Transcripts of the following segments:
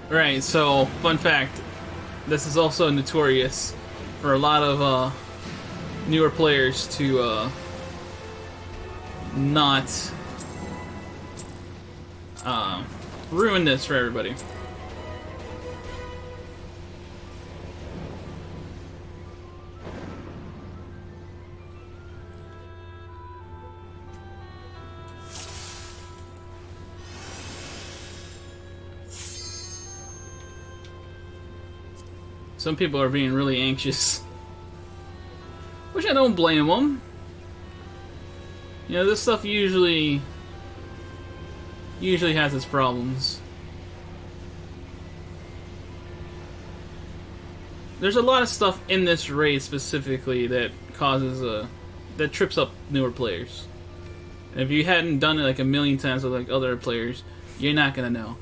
Right, so, fun fact. This is also notorious for a lot of newer players to not ruin this for everybody. Some people are being really anxious, which I don't blame them. You know, this stuff usually has its problems. There's a lot of stuff in this raid specifically that causes that trips up newer players. And if you hadn't done it like a million times with like other players, you're not gonna know.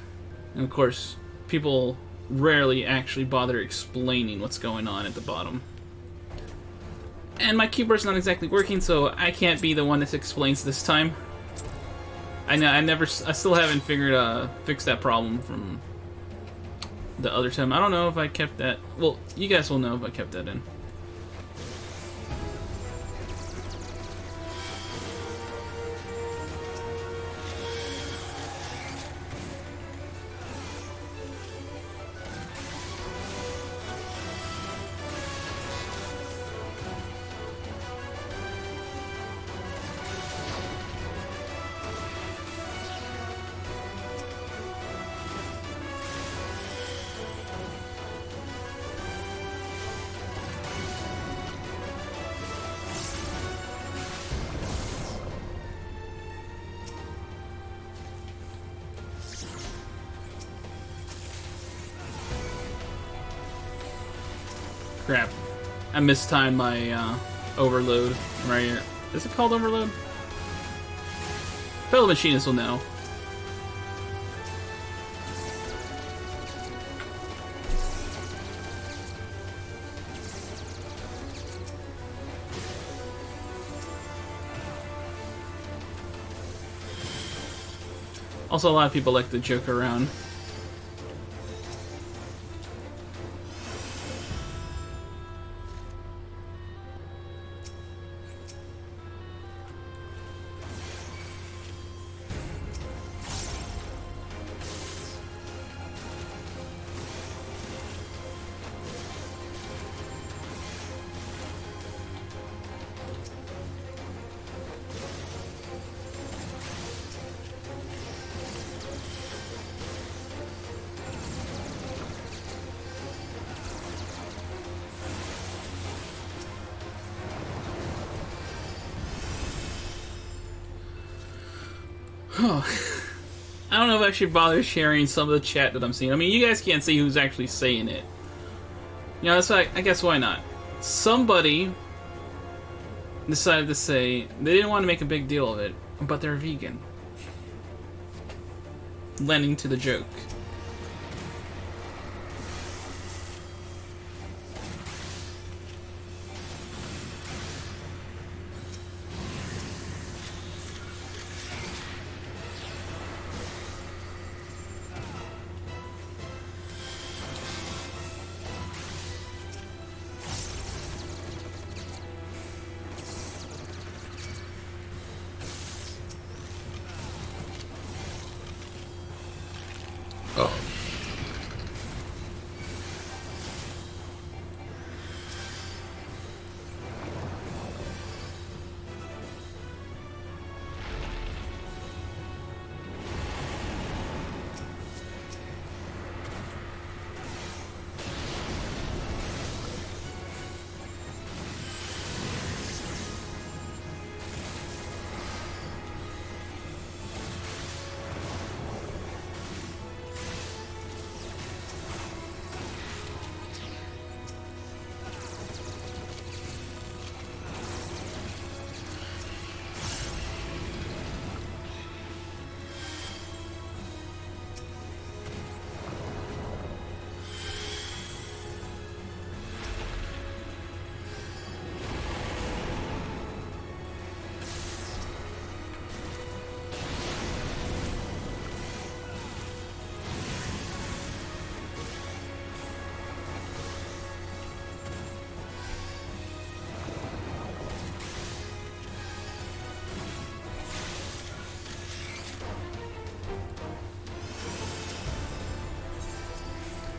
And of course, people rarely actually bother explaining what's going on at the bottom. And my keyboard's not exactly working, so I can't be the one that explains this time. I still haven't fixed that problem from the other time. I don't know if I kept that. Well, you guys will know if I kept that in. Crap. I mistimed my overload right here. Is it called overload? Fellow machinists will know. Also, a lot of people like to joke around. I don't know if I should bother sharing some of the chat that I'm seeing. I mean, you guys can't see who's actually saying it. You know, so I guess why not? Somebody decided to say they didn't want to make a big deal of it, but they're vegan. Lending to the joke.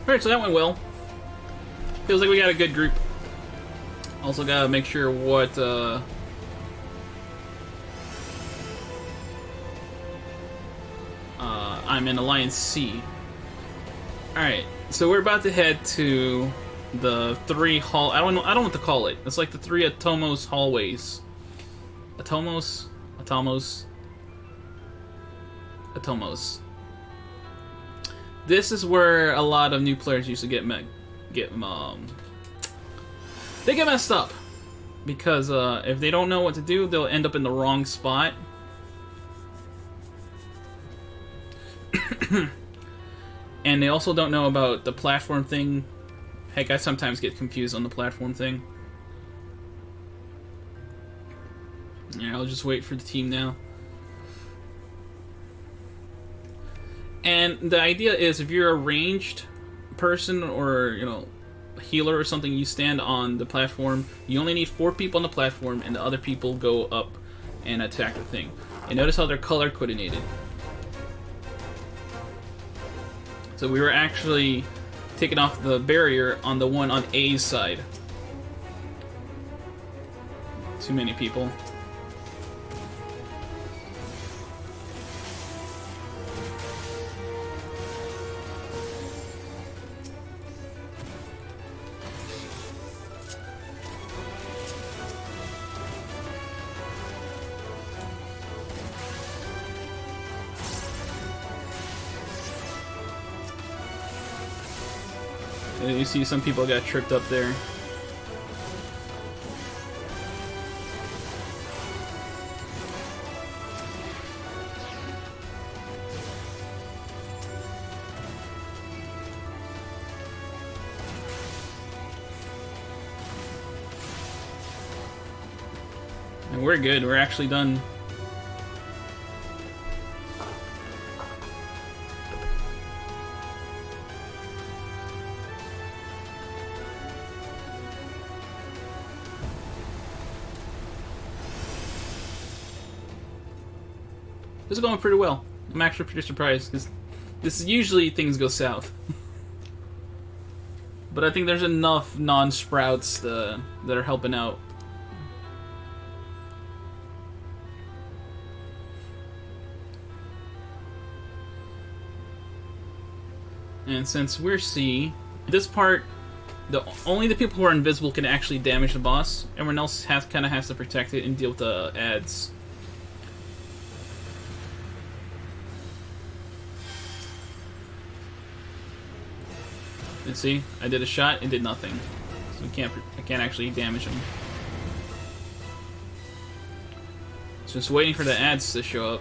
Alright, so that went well. Feels like we got a good group. Also gotta make sure what, I'm in Alliance C. Alright, so we're about to head to the 3 hall... I don't know what to call it. It's like the 3 Atomos hallways. Atomos? Atomos. This is where a lot of new players used to get they get messed up. Because if they don't know what to do, they'll end up in the wrong spot. And they also don't know about the platform thing. Heck, I sometimes get confused on the platform thing. Yeah, I'll just wait for the team now. And the idea is, if you're a ranged person or, you know, a healer or something, you stand on the platform. You only need 4 people on the platform, and the other people go up and attack the thing. And notice how they're color coordinated. So we were actually taking off the barrier on the one on A's side. Too many people. You see some people got tripped up there. And we're good. We're actually done. This is going pretty well. I'm actually pretty surprised, because this is usually things go south. But I think there's enough non-sprouts that are helping out. And since we're C, this part, only the people who are invisible can actually damage the boss. Everyone else kind of has to protect it and deal with the ads. And see, I did a shot and did nothing, so I can't actually damage him. Just waiting for the ads to show up.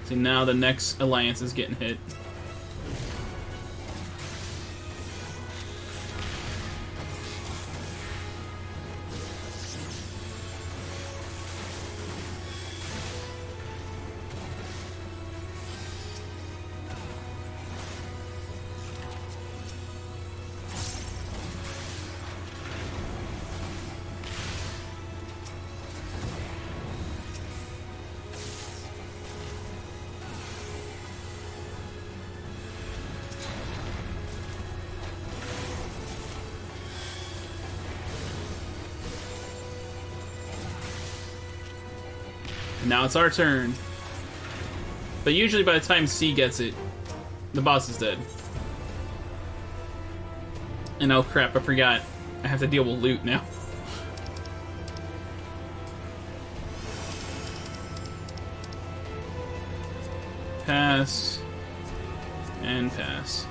See, now the next alliance is getting hit. Now it's our turn. But usually by the time C gets it, the boss is dead. And oh crap, I forgot. I have to deal with loot now. Pass. And pass.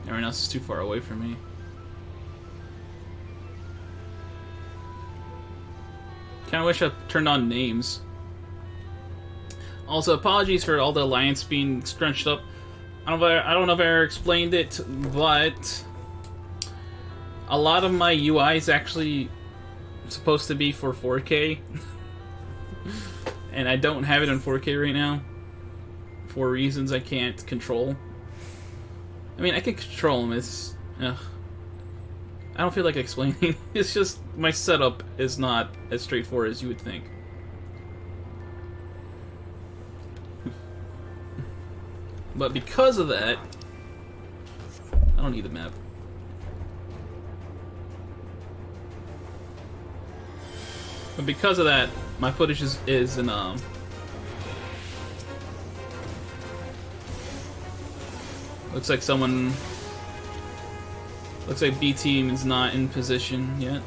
Everyone else is too far away from me. Kinda wish I turned on names. Also, apologies for all the alliance being scrunched up. I don't know if I ever explained it, but a lot of my UI is actually supposed to be for 4K, and I don't have it in 4K right now for reasons I can't control. I mean, I can control them. It's ugh. I don't feel like explaining. It's just my setup is not as straightforward as you would think. But because of that, I don't need the map. But because of that, my footage is in looks like B team is not in position yet.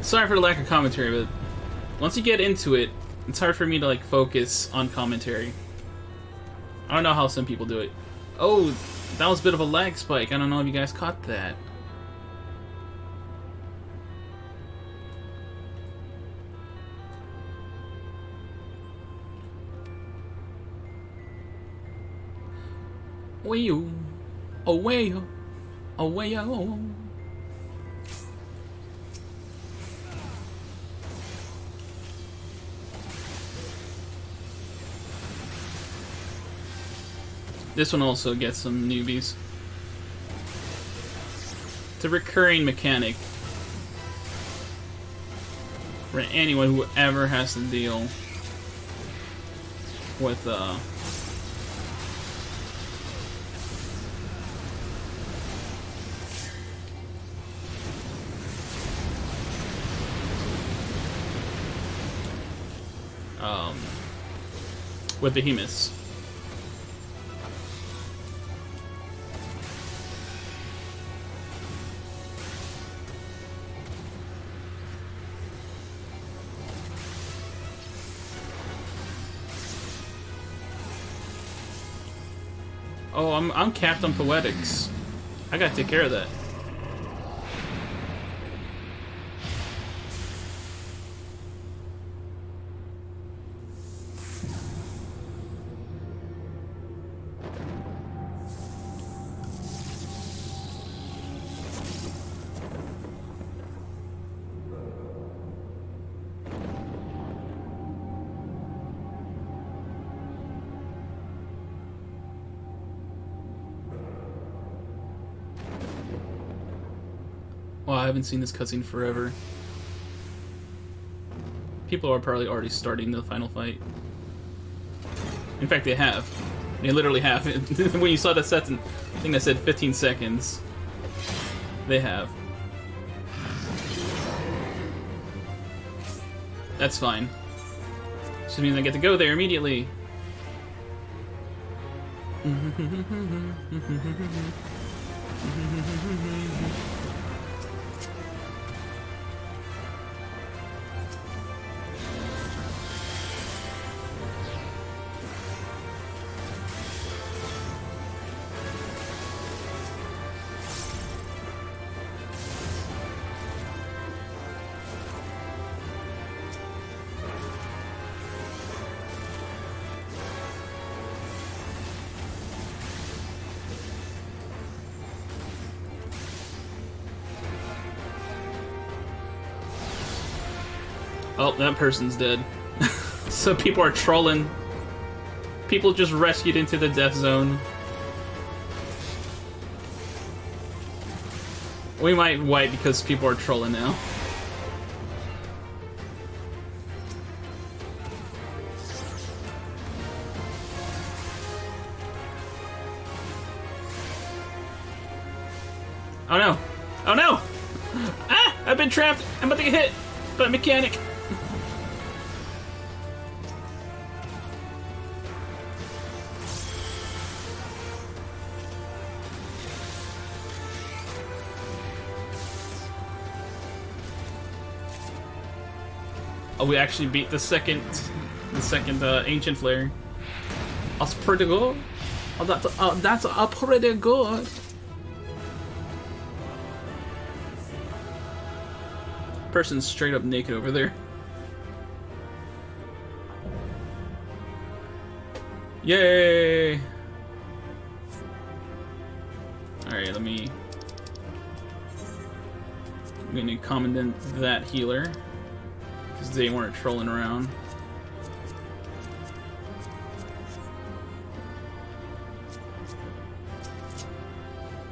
Sorry for the lack of commentary, but once you get into it, it's hard for me to like focus on commentary. I don't know how some people do it. Oh, that was a bit of a lag spike. I don't know if you guys caught that. Way-o, away-o, away-o. This one also gets some newbies. It's a recurring mechanic for anyone who ever has to deal with with behemoths. Oh, I'm capped on poetics. I gotta take care of that. Well, I haven't seen this cutscene forever. People are probably already starting the final fight. In fact, they have. They literally have. When you saw that thing that said 15 seconds, they have. That's fine. Just means I get to go there immediately. Oh, that person's dead. So people are trolling. People just rescued into the death zone. We might wipe because people are trolling now. Oh no! Oh no! Ah! I've been trapped! I'm about to get hit by a mechanic! Oh, we actually beat the second ancient flare. That's pretty good. Oh, that's pretty good. Person's straight up naked over there. Yay! Alright, let me... I'm gonna comment that healer. Because they weren't trolling around.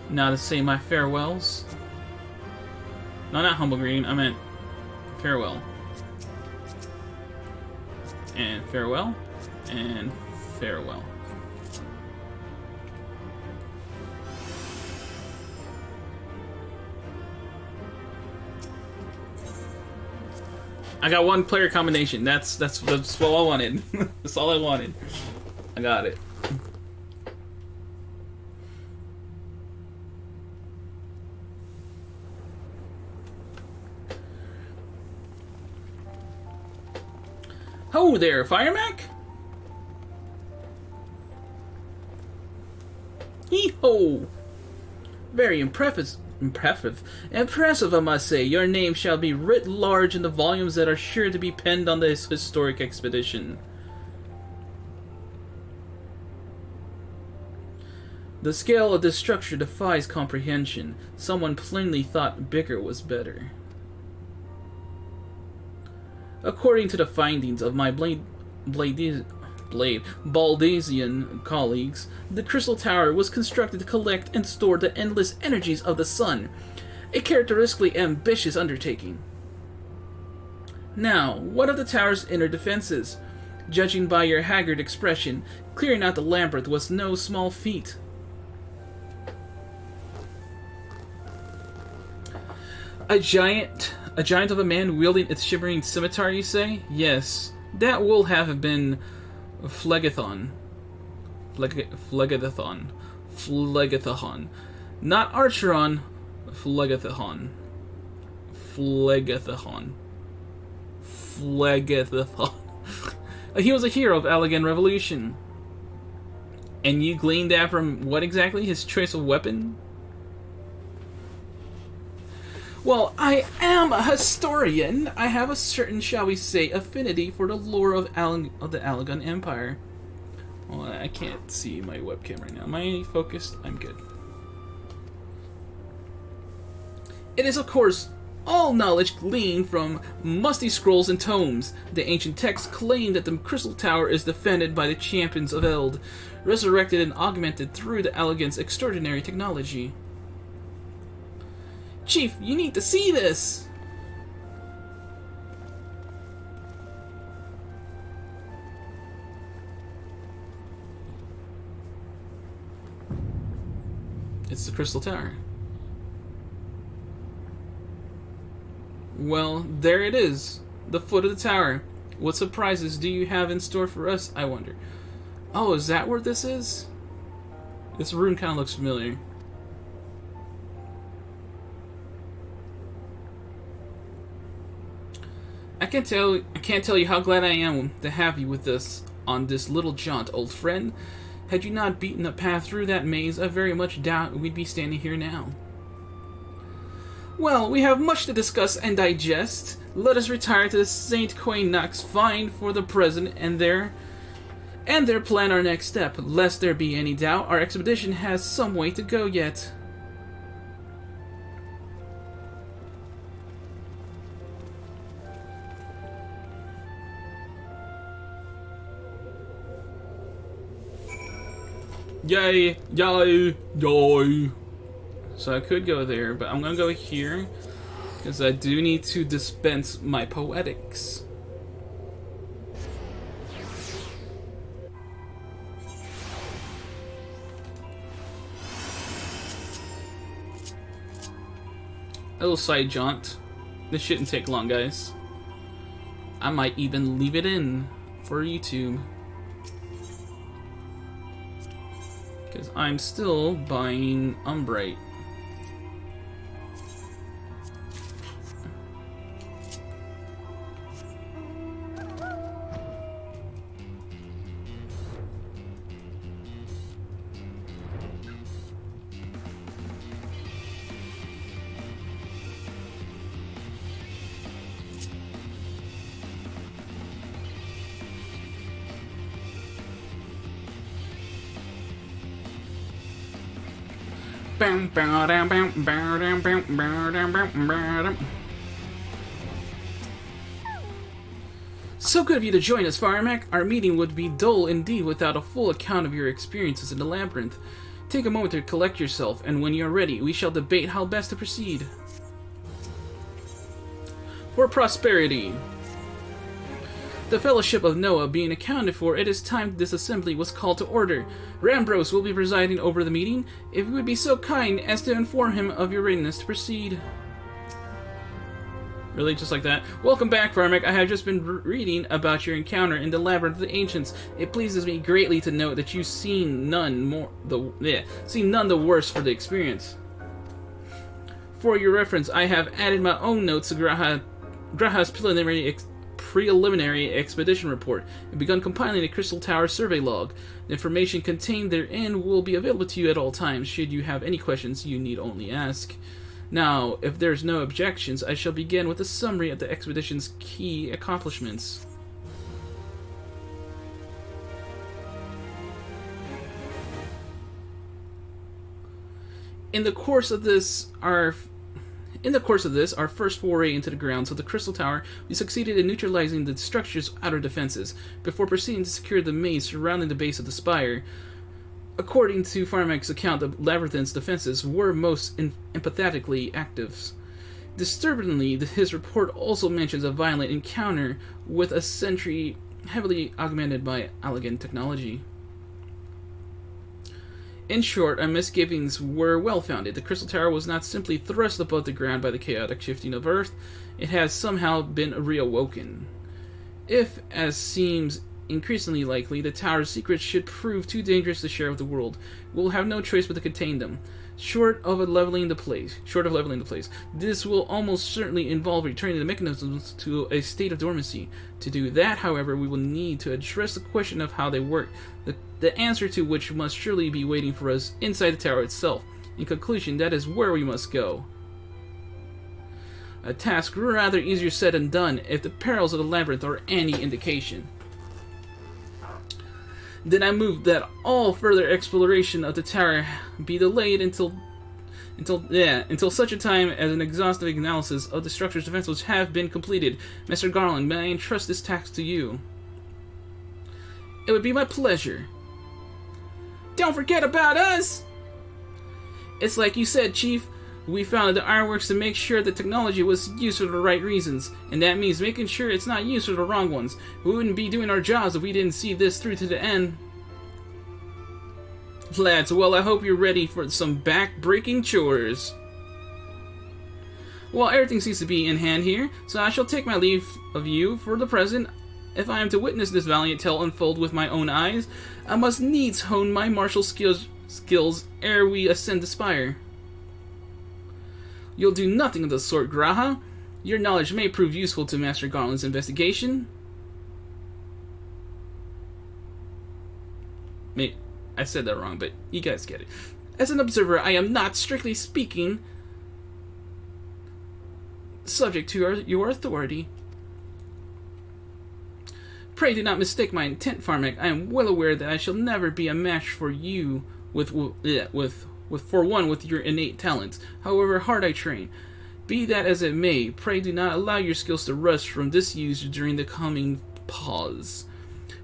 Now to say my farewells. No, not humble greeting, I meant farewell. And farewell. And farewell. I got one player combination. That's what I wanted. That's all I wanted. I got it. Ho there, Firemac! Hee-ho! Very impressive, I must say. Your name shall be writ large in the volumes that are sure to be penned on this historic expedition. The scale of this structure defies comprehension. Someone plainly thought bigger was better. According to the findings of my Baldesian colleagues, the Crystal Tower was constructed to collect and store the endless energies of the sun, a characteristically ambitious undertaking. Now, what of the tower's inner defenses? Judging by your haggard expression, clearing out the labyrinth was no small feat. A giant of a man wielding its shimmering scimitar, you say? Yes, that will have been Phlegethon. Phlegethon. Not Archeron, Phlegethon. He was a hero of Allegan Revolution. And you gleaned that from what exactly? His choice of weapon? Well, I am a historian. I have a certain, shall we say, affinity for the lore of the Allegan Empire. Well, I can't see my webcam right now. Am I focused? I'm good. It is, of course, all knowledge gleaned from musty scrolls and tomes. The ancient texts claim that the Crystal Tower is defended by the champions of Eld, resurrected and augmented through the Allegan's extraordinary technology. Chief, you need to see this! It's the Crystal Tower. Well, there it is. The foot of the tower. What surprises do you have in store for us, I wonder? Oh, is that where this is? This room kind of looks familiar. I can't tell you how glad I am to have you with us on this little jaunt, old friend. Had you not beaten a path through that maze, I very much doubt we'd be standing here now. Well, we have much to discuss and digest. Let us retire to the St. Quainox find for the present and there plan our next step. Lest there be any doubt, our expedition has some way to go yet. Yay! Yay! Yay! So I could go there, but I'm gonna go here because I do need to dispense my poetics. A little side jaunt. This shouldn't take long, guys. I might even leave it in for YouTube. Because I'm still buying Umbrite. So good of you to join us, Firemac. Our meeting would be dull indeed without a full account of your experiences in the Labyrinth. Take a moment to collect yourself, and when you are ready, we shall debate how best to proceed. For prosperity. The Fellowship of Noah being accounted for, it is time this assembly was called to order. Rambros will be presiding over the meeting. If you would be so kind as to inform him of your readiness to proceed. Really? Just like that? Welcome back, Firemac. I have just been reading about your encounter in the Labyrinth of the Ancients. It pleases me greatly to note that you've seen none the worse for the experience. For your reference, I have added my own notes to Graha's preliminary expedition report and begun compiling a Crystal Tower survey log. The information contained therein will be available to you at all times. Should you have any questions, you need only ask. Now, if there's no objections, I shall begin with a summary of the expedition's key accomplishments. In the course of this, our first foray into the grounds of the Crystal Tower, we succeeded in neutralizing the structure's outer defenses, before proceeding to secure the maze surrounding the base of the spire. According to Firemac's account, the Labyrinth's defenses were most empathetically active. Disturbingly, his report also mentions a violent encounter with a sentry heavily augmented by elegant technology. In short, our misgivings were well-founded. The Crystal Tower was not simply thrust above the ground by the chaotic shifting of Earth, it has somehow been reawoken. If, as seems increasingly likely, the Tower's secrets should prove too dangerous to share with the world, we'll have no choice but to contain them. Short of leveling the place, this will almost certainly involve returning the mechanisms to a state of dormancy. To do that, however, we will need to address the question of how they work, the answer to which must surely be waiting for us inside the tower itself. In conclusion, that is where we must go. A task rather easier said than done, if the perils of the Labyrinth are any indication. Then I move that all further exploration of the tower be delayed until such a time as an exhaustive analysis of the structure's defenses have been completed. Mr. Garland, may I entrust this task to you? It would be my pleasure. Don't forget about us! It's like you said, Chief. We founded the ironworks to make sure that technology was used for the right reasons, and that means making sure it's not used for the wrong ones. We wouldn't be doing our jobs if we didn't see this through to the end. Lads, well, I hope you're ready for some back-breaking chores. Well, everything seems to be in hand here, so I shall take my leave of you for the present. If I am to witness this valiant tale unfold with my own eyes, I must needs hone my martial skills ere we ascend the spire. You'll do nothing of the sort, Graha. Your knowledge may prove useful to Master Garland's investigation. I said that wrong, but you guys get it. As an observer, I am not, strictly speaking, subject to your authority. Pray do not mistake my intent, Firemac. I am well aware that I shall never be a match for you with your innate talents, however hard I train. Be that as it may, pray do not allow your skills to rust from disuse during the coming pause.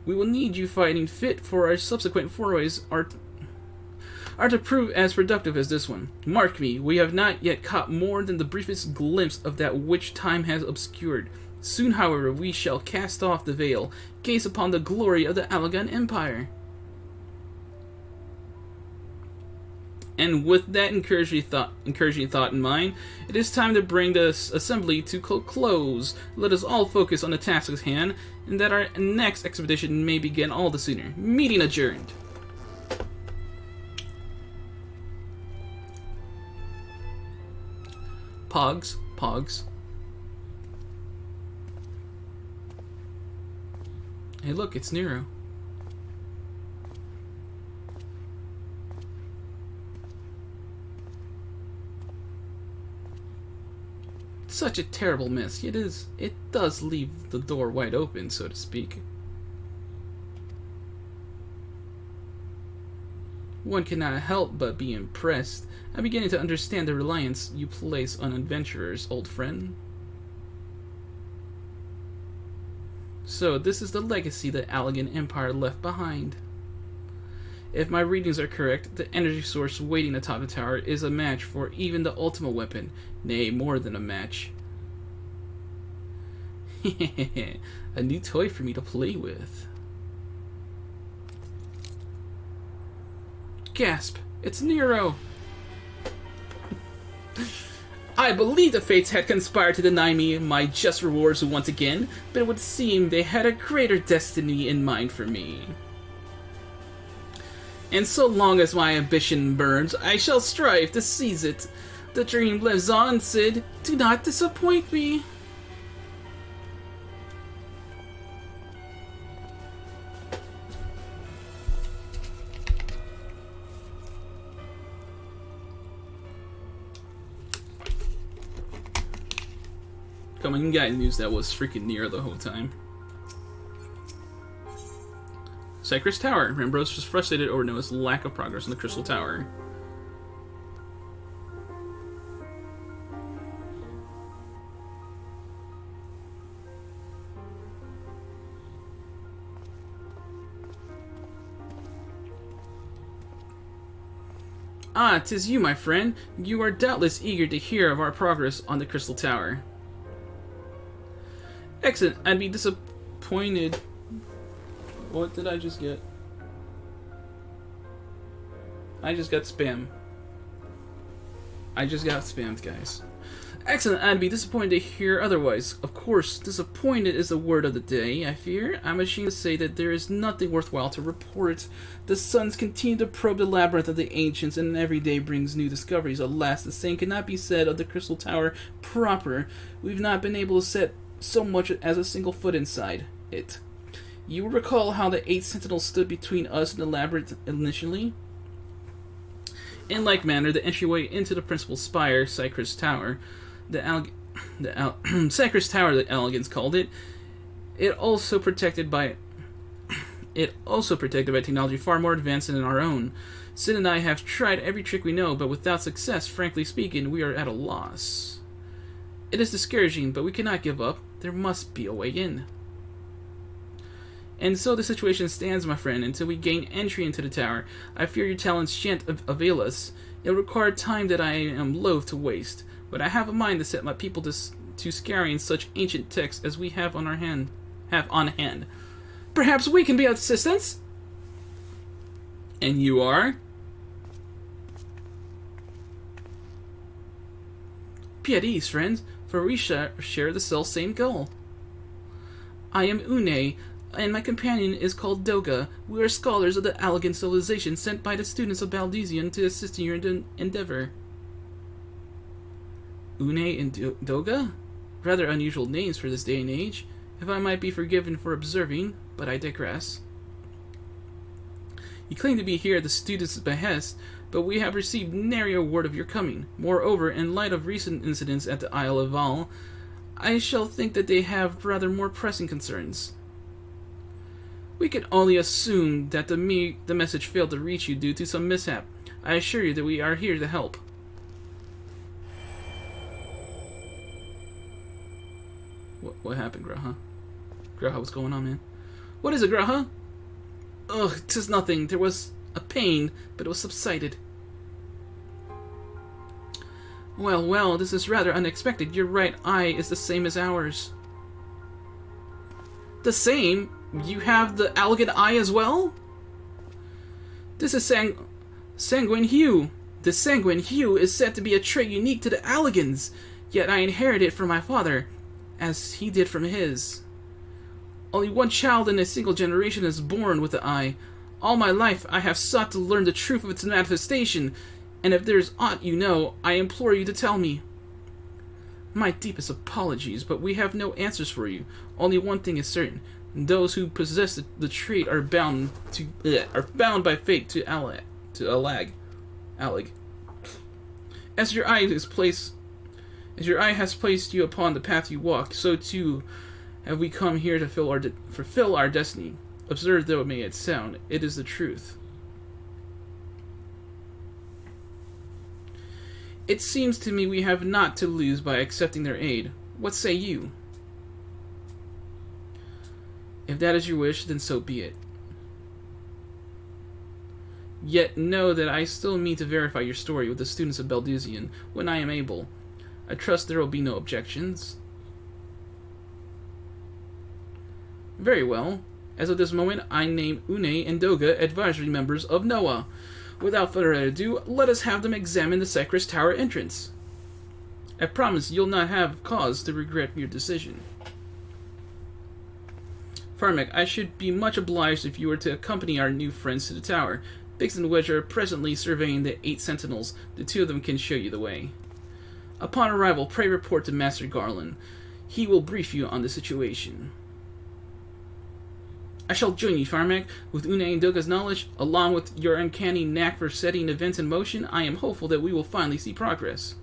We will need you fighting fit for our subsequent forays are to prove as productive as this one. Mark me, we have not yet caught more than the briefest glimpse of that which time has obscured. Soon, however, we shall cast off the veil, gaze upon the glory of the Allegan Empire. And with that encouraging thought in mind, it is time to bring this assembly to close. Let us all focus on the task at hand, and that our next expedition may begin all the sooner. Meeting adjourned. Pogs. Hey look, it's Nero. Such a terrible miss. It does leave the door wide open, so to speak. One cannot help but be impressed. I'm beginning to understand the reliance you place on adventurers, old friend. So, this is the legacy the Allegan Empire left behind. If my readings are correct, the energy source waiting atop the tower is a match for even the ultimate weapon. Nay, more than a match. A new toy for me to play with. Gasp! It's Nero! I believe the fates had conspired to deny me my just rewards once again, but it would seem they had a greater destiny in mind for me. And so long as my ambition burns, I shall strive to seize it. The dream lives on, Cid. Do not disappoint me. Come on, you guys knew that was freaking near the whole time. Cypress Tower. Rembrandt was frustrated over Noah's lack of progress in the Crystal Tower. Ah, 'tis you, my friend. You are doubtless eager to hear of our progress on the Crystal Tower. Excellent. I'd be disappointed. What did I just get? I just got spam. I just got spammed, guys. Excellent. I'd be disappointed to hear otherwise. Of course, disappointed is the word of the day, I fear. I'm ashamed to say that there is nothing worthwhile to report. The suns continue to probe the labyrinth of the ancients, and every day brings new discoveries. Alas, the same cannot be said of the Crystal Tower proper. We've not been able to set so much as a single foot inside it. You will recall how the 8 sentinels stood between us and the labyrinth initially? In like manner, the entryway into the principal spire, Cypress Tower, Cypress Tower, the Allegans called it, it also protected by technology far more advanced than our own. Sid and I have tried every trick we know, but without success. Frankly speaking, we are at a loss. It is discouraging, but we cannot give up. There must be a way in. And so the situation stands, my friend, until we gain entry into the tower. I fear your talents shan't avail us. It will require time that I am loath to waste, but I have a mind to set my people to scouring such ancient texts as we have on hand. Perhaps we can be of assistance? And you are? Be at ease, friends, for we share the self-same goal. I am Une, and my companion is called Doga. We are scholars of the Allegan civilization sent by the students of Baldesion to assist in your endeavor. Une and Doga? Rather unusual names for this day and age, if I might be forgiven for observing, but I digress. You claim to be here at the students' behest, but we have received nary a word of your coming. Moreover, in light of recent incidents at the Isle of Val, I shall think that they have rather more pressing concerns. We can only assume that the message failed to reach you due to some mishap. I assure you that we are here to help. What happened, Graha? Graha, what's going on, man? What is it, Graha? Ugh, 'tis nothing. There was a pain, but it was subsided. Well, well, this is rather unexpected. Your right eye is the same as ours. The same? You have the elegant eye as well? This is sanguine hue. The sanguine hue is said to be a trait unique to the Alligans, yet I inherited it from my father, as he did from his. Only one child in a single generation is born with the eye. All my life I have sought to learn the truth of its manifestation, and if there is aught you know, I implore you to tell me. My deepest apologies, but we have no answers for you. Only one thing is certain. Those who possess the trait are bound by fate to Allag. As your eye has placed you upon the path you walk, so too have we come here to fulfill our destiny. Absurd though it may sound, it is the truth. It seems to me we have naught to lose by accepting their aid. What say you? If that is your wish, then so be it. Yet know that I still mean to verify your story with the students of Baldusian when I am able. I trust there will be no objections. Very well. As of this moment, I name Une and Doga advisory members of Noah. Without further ado, let us have them examine the Cypress Tower entrance. I promise you'll not have cause to regret your decision. Firemac, I should be much obliged if you were to accompany our new friends to the tower. Biggs and Wedge are presently surveying the 8 sentinels. The 2 of them can show you the way. Upon arrival, pray report to Master Garland. He will brief you on the situation. I shall join you, Firemac. With Une and Doga's knowledge, along with your uncanny knack for setting events in motion, I am hopeful that we will finally see progress.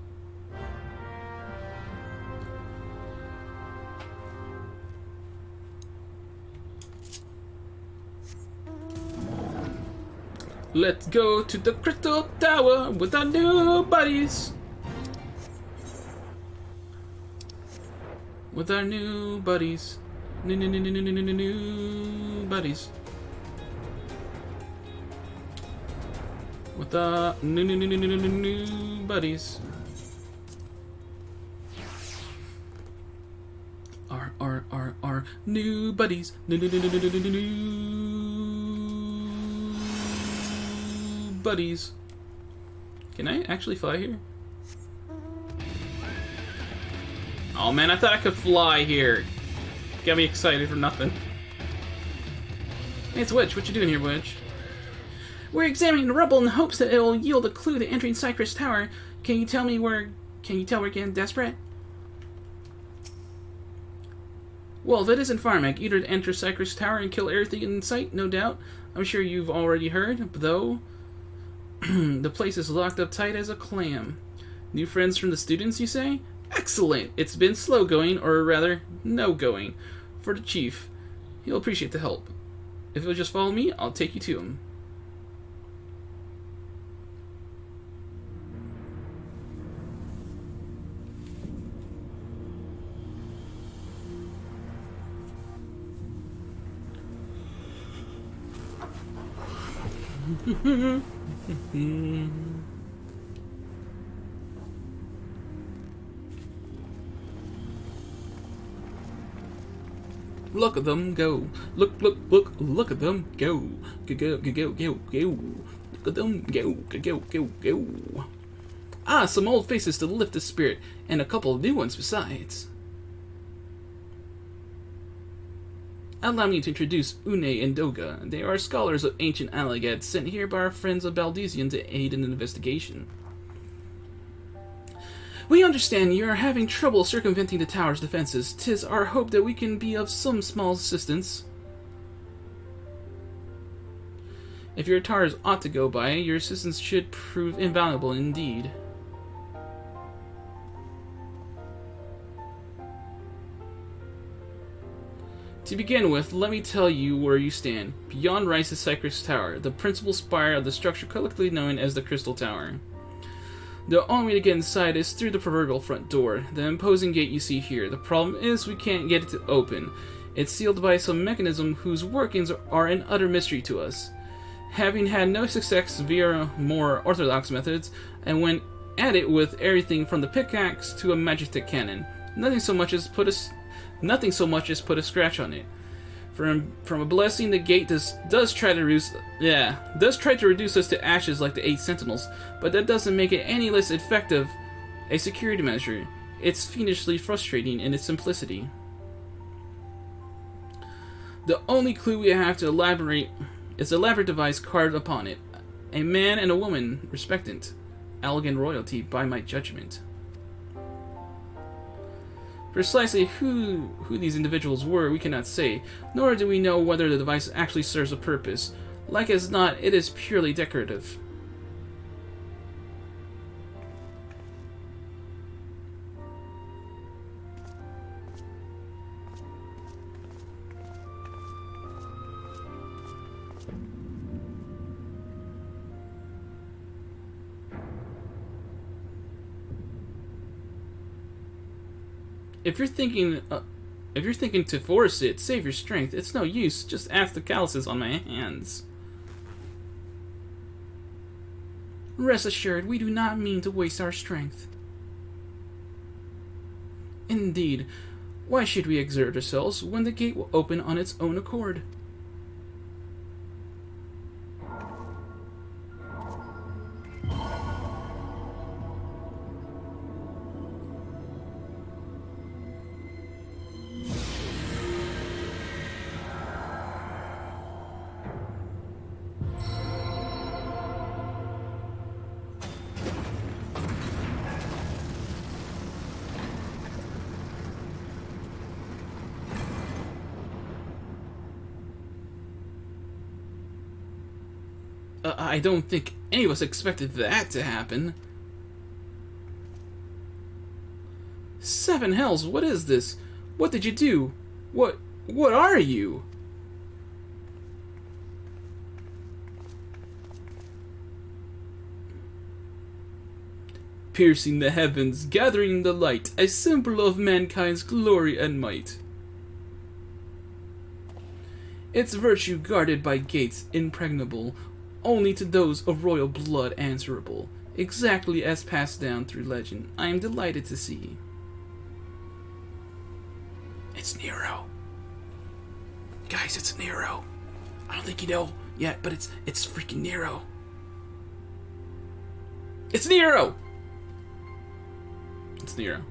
Let's go to the Crystal Tower with our new buddies. With our new buddies. New buddies. With our new buddies. Our new buddies. New buddies. Can I actually fly here? Oh man, I thought I could fly here. Got me excited for nothing. Hey, it's Wedge. What you doing here, Wedge? We're examining the rubble in the hopes that it will yield a clue to entering Cypress Tower. Can you tell we're getting desperate? Well, if it isn't Firemac, either to enter Cypress Tower and kill everything in sight, no doubt. I'm sure you've already heard, though. The place is locked up tight as a clam. New friends from the students, you say? Excellent! It's been slow going, or rather, no going, for the chief. He'll appreciate the help. If you'll just follow me, I'll take you to him. Look at them go. Look at them go. Go. Look at them go. Ah, some old faces to lift the spirit, and a couple of new ones besides. Allow me to introduce Une and Doga. They are scholars of ancient Alagad sent here by our friends of Baldusian to aid in the investigation. We understand you are having trouble circumventing the tower's defenses. 'Tis our hope that we can be of some small assistance. If your towers ought to go by, your assistance should prove invaluable indeed. To begin with, let me tell you where you stand. Beyond rises Cypress Tower, the principal spire of the structure collectively known as the Crystal Tower. The only way to get inside is through the proverbial front door, the imposing gate you see here. The problem is we can't get it to open. It's sealed by some mechanism whose workings are an utter mystery to us. Having had no success via more orthodox methods, and when at it with everything from the pickaxe to a magic cannon. Nothing so much as put a scratch on it. From a blessing, the gate does try to reduce us to ashes like the 8 sentinels, but that doesn't make it any less effective a security measure. It's fiendishly frustrating in its simplicity. The only clue we have to elaborate is the elaborate device carved upon it. A man and a woman, respectant. Elegant royalty by my judgment. Precisely who these individuals were, we cannot say, nor do we know whether the device actually serves a purpose. Like as not, it is purely decorative. If you're thinking to force it, save your strength. It's no use. Just ask the calluses on my hands. Rest assured, we do not mean to waste our strength. Indeed, why should we exert ourselves when the gate will open on its own accord? I don't think any of us expected that to happen. 7 hells, what is this? What did you do? What are you? Piercing the heavens, gathering the light, a symbol of mankind's glory and might. Its virtue guarded by gates impregnable, only to those of royal blood answerable, exactly as passed down through legend. I am delighted to see. It's Nero. Guys, it's Nero. I don't think you know yet, but it's freaking Nero. It's Nero! It's Nero.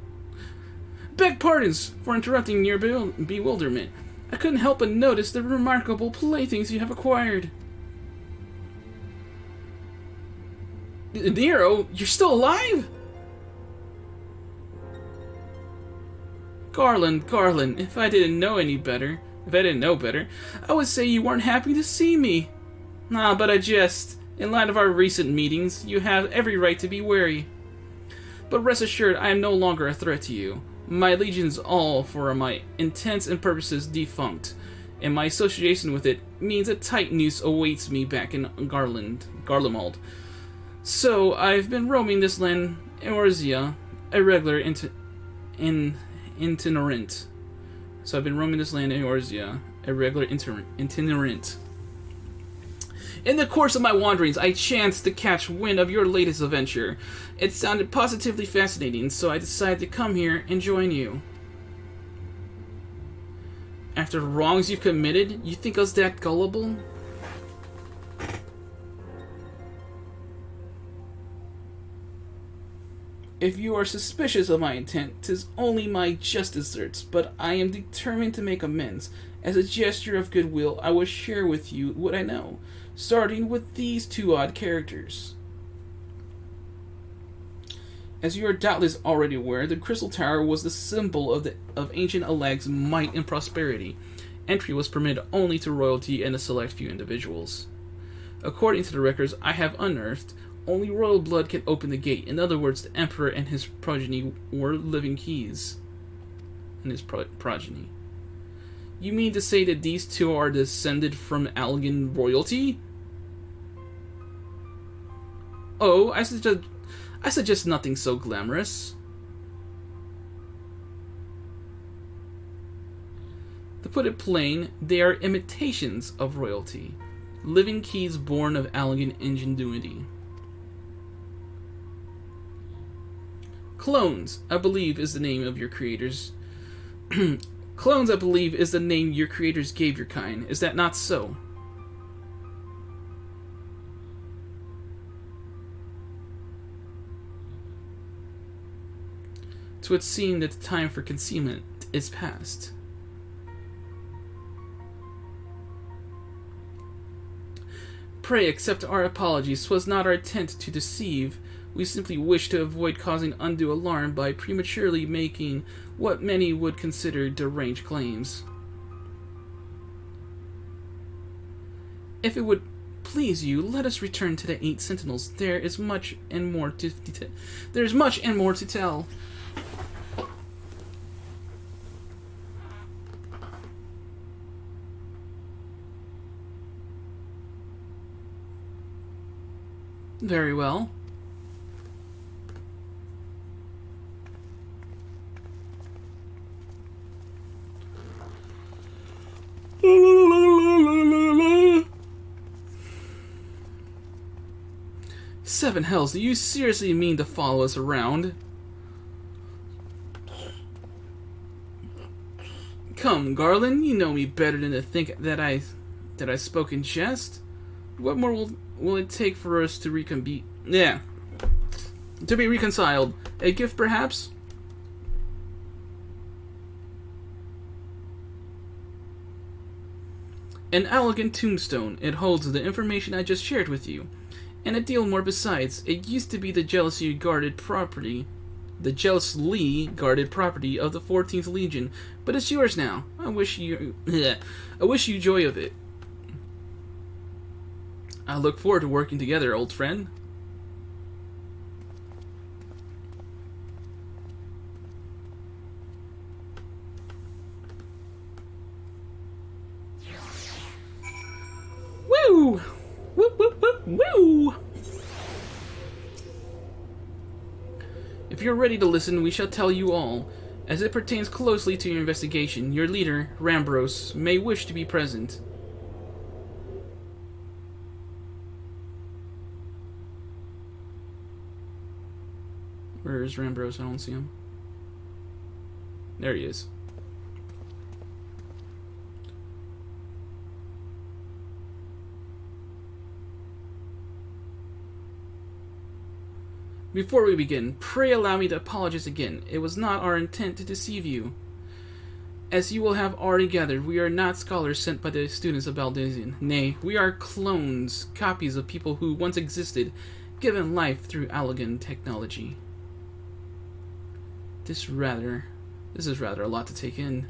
Beg pardons for interrupting your bewilderment. I couldn't help but notice the remarkable playthings you have acquired. Nero, you're still alive? Garland, if I didn't know better, I would say you weren't happy to see me. Nah, but I jest. In light of our recent meetings, you have every right to be wary. But rest assured, I am no longer a threat to you. My legion's all for my intents and purposes defunct, and my association with it means a tight noose awaits me back in Garlemald. So, I've been roaming this land Eorzea, a regular itinerant. In the course of my wanderings, I chanced to catch wind of your latest adventure. It sounded positively fascinating, so I decided to come here and join you. After the wrongs you've committed, you think us that gullible? If you are suspicious of my intent, 'tis only my just deserts, but I am determined to make amends. As a gesture of goodwill, I will share with you what I know, starting with these 2 odd characters. As you are doubtless already aware, the Crystal Tower was the symbol of ancient Alag's might and prosperity. Entry was permitted only to royalty and a select few individuals. According to the records I have unearthed, only royal blood can open the gate. In other words, the Emperor and his progeny were living keys. You mean to say that these 2 are descended from Algan royalty? Oh, I suggest nothing so glamorous. To put it plain, they are imitations of royalty, living keys born of Algan ingenuity. Clones, I believe, is the name of your creators. Clones, I believe, is the name your creators gave your kind. Is that not so? It would seem that the time for concealment is past. Pray accept our apologies. 'Twas not our intent to deceive. We simply wish to avoid causing undue alarm by prematurely making what many would consider deranged claims. If it would please you, let us return to the 8 Sentinels. There is much and more to tell. Very well. Seven hells, do you seriously mean to follow us around? Come, Garland, you know me better than to think that I spoke in jest. What more will it take for us to reconvene? Yeah. To be reconciled. A gift, perhaps? An elegant tombstone. It holds the information I just shared with you. And a deal more besides. It used to be the jealously guarded property of the 14th Legion, but it's yours now. I wish you joy of it. I look forward to working together, old friend. Woo! Woo, woo, woo, woo! If you're ready to listen, we shall tell you all. As it pertains closely to your investigation, your leader, Rambros, may wish to be present. Where is Rambros? I don't see him. There he is. Before we begin, pray allow me to apologize again. It was not our intent to deceive you. As you will have already gathered, we are not scholars sent by the students of Baldesion. Nay, we are clones, copies of people who once existed, given life through Allagan technology. This is rather a lot to take in.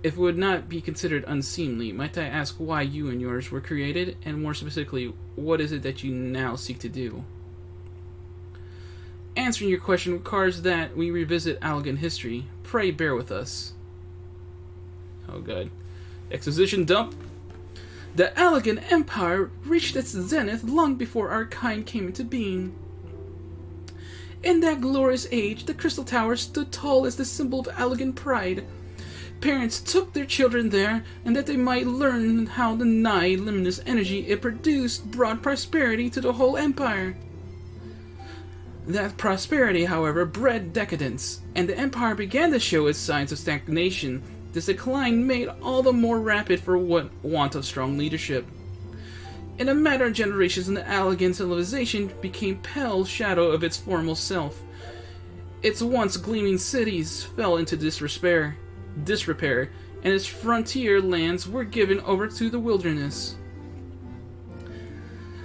If it would not be considered unseemly, might I ask why you and yours were created, and more specifically, what is it that you now seek to do? Answering your question requires that we revisit Allagan history. Pray bear with us. Oh god. Exposition dump. The Allagan Empire reached its zenith long before our kind came into being. In that glorious age, the Crystal Tower stood tall as the symbol of Allagan pride. Parents took their children there, and that they might learn how the nigh limitless energy it produced brought prosperity to the whole empire. That prosperity, however, bred decadence, and the empire began to show its signs of stagnation. This decline made all the more rapid for want of strong leadership. In a matter of generations, the Allagan civilization became pale shadow of its former self. Its once gleaming cities fell into disrepair, and its frontier lands were given over to the wilderness.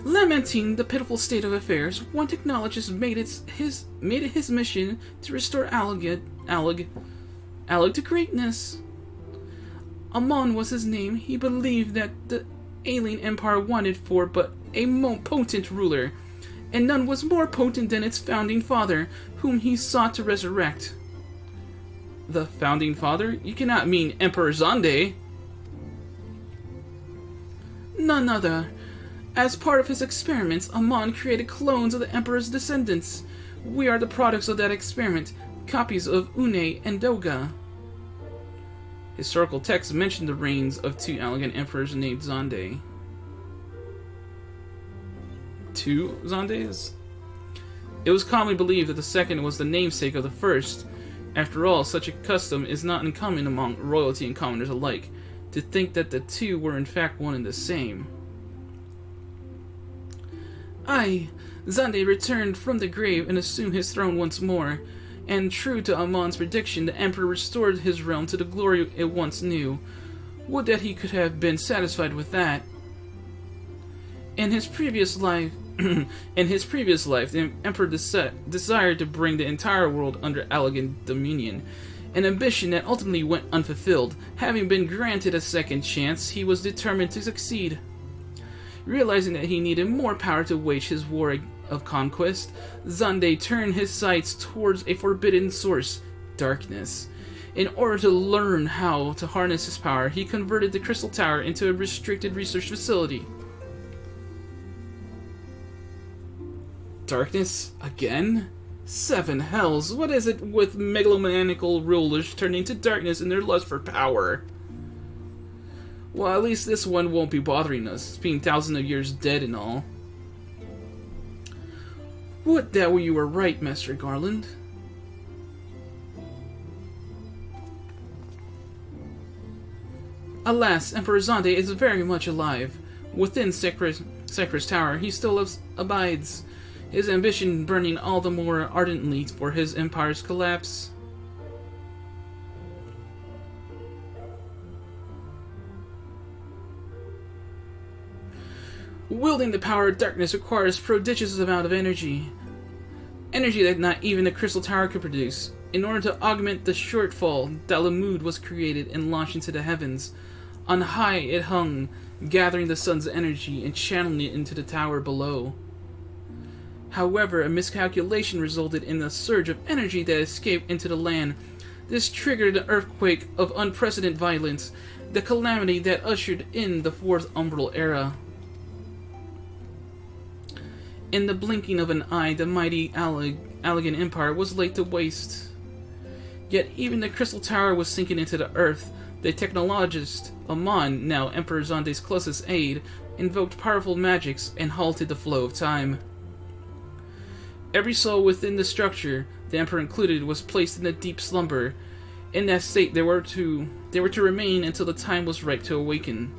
Lamenting the pitiful state of affairs, one technologist made it his mission to restore Allag to greatness. Amon was his name. He believed that the alien empire wanted for but a potent ruler, and none was more potent than its founding father, whom he sought to resurrect. The founding father? You cannot mean Emperor Zonde. None other. As part of his experiments, Amon created clones of the Emperor's descendants. We are the products of that experiment, copies of Une and Doga. Historical texts mention the reigns of 2 Allagan emperors named Zonde. 2 Zondes? It was commonly believed that the second was the namesake of the first. After all, such a custom is not uncommon among royalty and commoners alike, to think that the two were in fact one and the same. Xande returned from the grave and assumed his throne once more, and true to Amon's prediction, the Emperor restored his realm to the glory it once knew. Would that he could have been satisfied with that. In his previous life, the Emperor desired to bring the entire world under Allegan dominion, an ambition that ultimately went unfulfilled. Having been granted a second chance, he was determined to succeed. Realizing that he needed more power to wage his war of conquest, Xande turned his sights towards a forbidden source, darkness. In order to learn how to harness his power, he converted the Crystal Tower into a restricted research facility. Darkness? Again? Seven hells, what is it with megalomaniacal rulers turning to darkness in their lust for power? Well, at least this one won't be bothering us, being thousands of years dead and all. Would that you were right, Master Garland. Alas, Emperor Xande is very much alive. Within Sekira's tower, he still abides, his ambition burning all the more ardently for his empire's collapse. Wielding the power of darkness requires prodigious amount of energy. Energy that not even the Crystal Tower could produce. In order to augment the shortfall, Dalamud was created and launched into the heavens. On high it hung, gathering the sun's energy and channeling it into the tower below. However, a miscalculation resulted in a surge of energy that escaped into the land. This triggered an earthquake of unprecedented violence, the calamity that ushered in the Fourth Umbral Era. In the blinking of an eye, the mighty Allegan Empire was laid to waste. Yet even the Crystal Tower was sinking into the earth. The technologist, Amon, now Emperor Xande's closest aide, invoked powerful magics and halted the flow of time. Every soul within the structure, the Emperor included, was placed in a deep slumber. In that state, they were to remain until the time was right to awaken.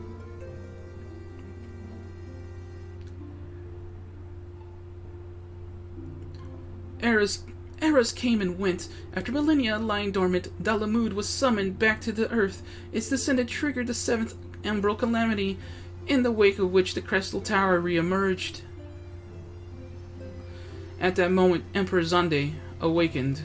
Eras came and went. After millennia lying dormant, Dalamud was summoned back to the earth. Its descent triggered the seventh Umbral Calamity, in the wake of which the Crystal Tower re-emerged. At that moment, Emperor Xande awakened.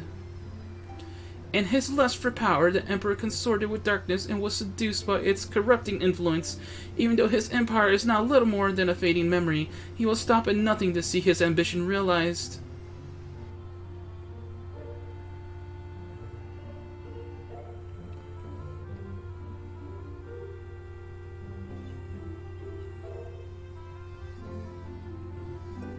In his lust for power, the Emperor consorted with darkness and was seduced by its corrupting influence. Even though his empire is now little more than a fading memory, he will stop at nothing to see his ambition realized.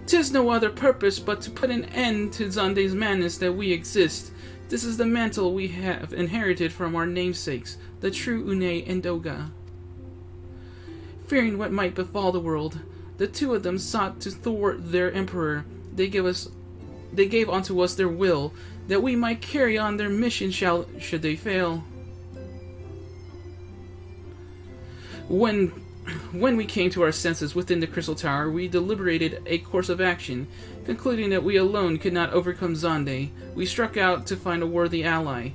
"'Tis no other purpose but to put an end to Xande's madness that we exist. This is the mantle we have inherited from our namesakes, the true Une and Doga." Fearing what might befall the world, the two of them sought to thwart their emperor. They gave unto us their will, that we might carry on their mission should they fail. When we came to our senses within the Crystal Tower, we deliberated a course of action. Concluding that we alone could not overcome Xande, we struck out to find a worthy ally.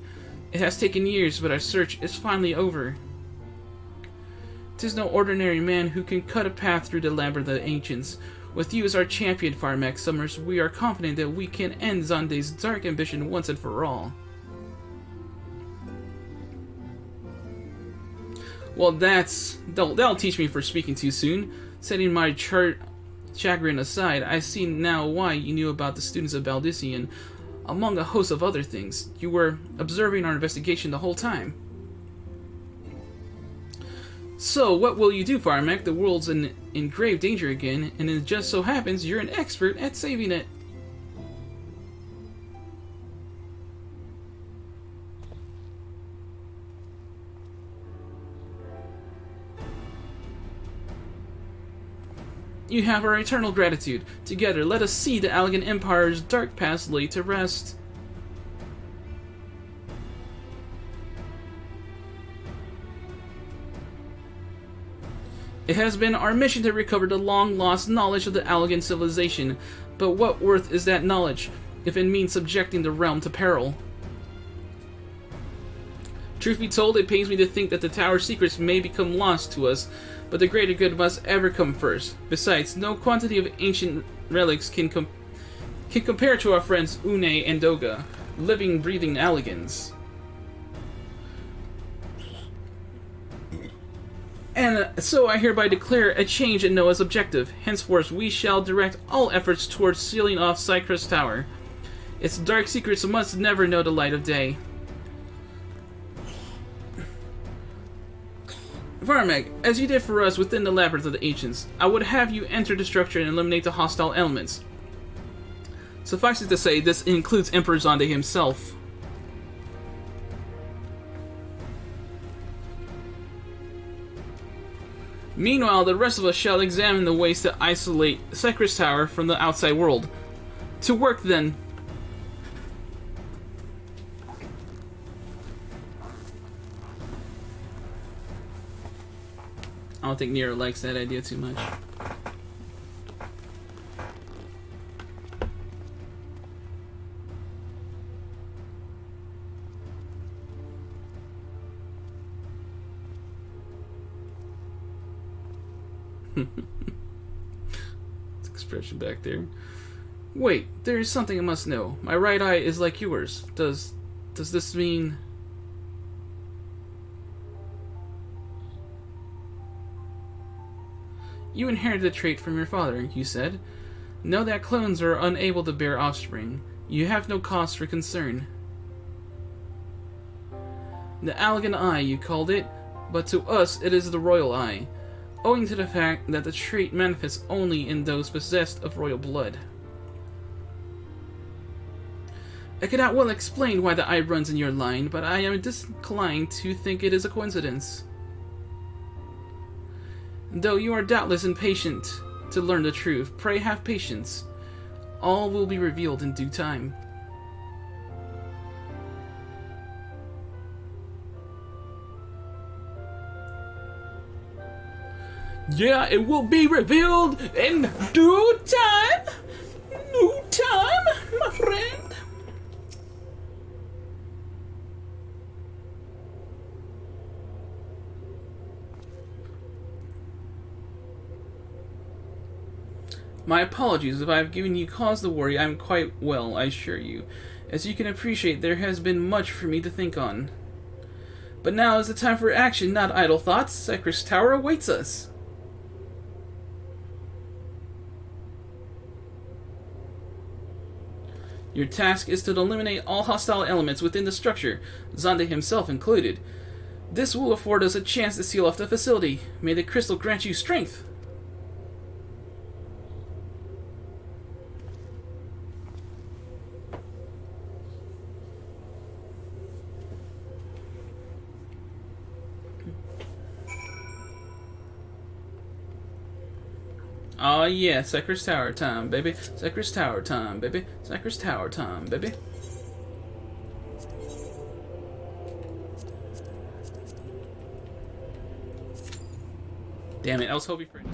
It has taken years, but our search is finally over. 'Tis no ordinary man who can cut a path through the Labyrinth of the Ancients. With you as our champion, Firemac Summers, we are confident that we can end Xande's dark ambition once and for all. Well, that'll teach me for speaking too soon. Setting my chagrin aside, I see now why you knew about the students of Baldician, among a host of other things. You were observing our investigation the whole time. So, what will you do, Firemac? The world's in grave danger again, and it just so happens you're an expert at saving it. You have our eternal gratitude. Together, let us see the Allegan Empire's dark past laid to rest. It has been our mission to recover the long-lost knowledge of the Allegan civilization, but what worth is that knowledge, if it means subjecting the realm to peril? Truth be told, it pains me to think that the Tower's secrets may become lost to us, but the greater good must ever come first. Besides, no quantity of ancient relics can compare to our friends Une and Doga, living, breathing Allegans. And so I hereby declare a change in Noah's objective. Henceforth, we shall direct all efforts towards sealing off Cypress Tower. Its dark secrets must never know the light of day. Firemac, as you did for us within the Labyrinth of the Ancients, I would have you enter the structure and eliminate the hostile elements. Suffice it to say, this includes Emperor Zonde himself. Meanwhile, the rest of us shall examine the ways to isolate Cypress Tower from the outside world. To work, then. I don't think Nero likes that idea too much. Expression back there. Wait, there is something I must know. My right eye is like yours. Does this mean... You inherited the trait from your father, you said. Know that clones are unable to bear offspring. You have no cause for concern. The Allegan Eye, you called it, but to us it is the Royal Eye, owing to the fact that the trait manifests only in those possessed of royal blood. I cannot well explain why the eye runs in your line, but I am disinclined to think it is a coincidence. Though you are doubtless impatient to learn the truth, pray have patience. All will be revealed in due time. Yeah, it will be revealed in due time! Due time, my friend! My apologies if I have given you cause to worry. I am quite well, I assure you. As you can appreciate, there has been much for me to think on. But now is the time for action, not idle thoughts. Cypress Tower awaits us. Your task is to eliminate all hostile elements within the structure, Zonde himself included. This will afford us a chance to seal off the facility. May the crystal grant you strength. Oh yeah, Cypress Tower time, baby. Cypress Tower time, baby. Cypress Tower time, baby. Damn it, I was hoping for it.